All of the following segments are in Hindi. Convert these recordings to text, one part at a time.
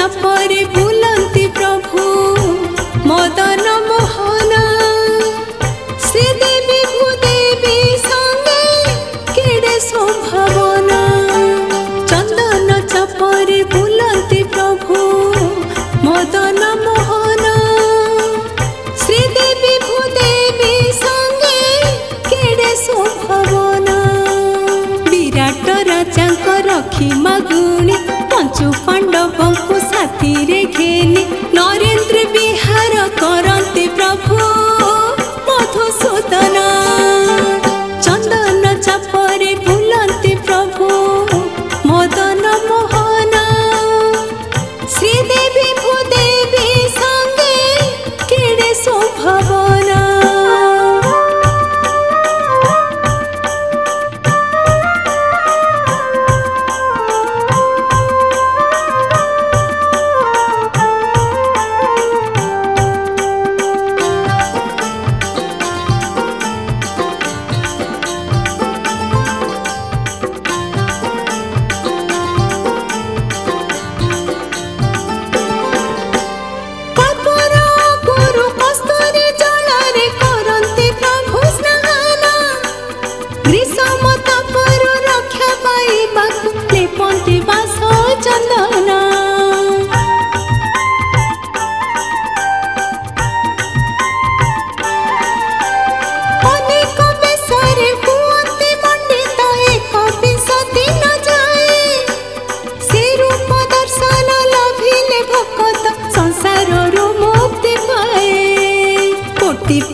चापरे बुलंती प्रभु मदन मोहन श्रीदेवी भूदेवी संगे केड़े शोभावना चंदन चापरे बुलंती प्रभु मदन मोहन श्रीदेवी भूदेवी संगे केड़े शोभावना विराट राजा रखी मगुणी पंचु पांडव को साथी रे घेनी नरेंद्र विहार करते प्रभु मधुसूदन चंदन चापरे बुलंती प्रभु मदन मोहन श्रीदेवी भूदेवी संगे केड़े शोभावना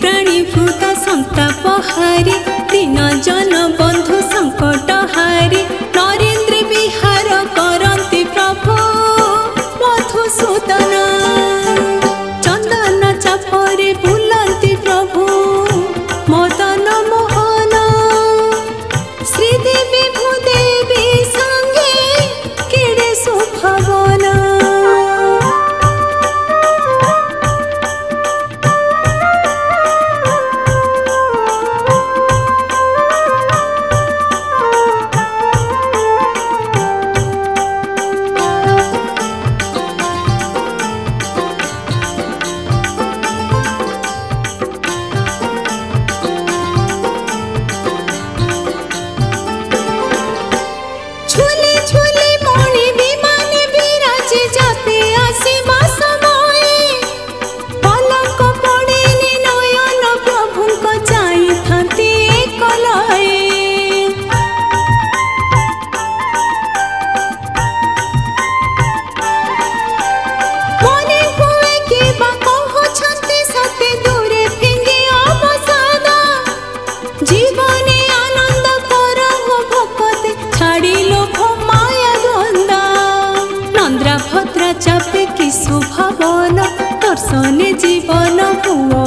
प्राणी भूत संताप हारी दीन जन बंधु संकट हारी नरेंद्र विहार करती प्रभु मधुसूदन चंदन चापरे बुलंती प्रभु मदन मोहन श्रीदेवी भूदेवी संगे केड़े शोभावना चापे कि शोभावन दर्शने जीवन भुव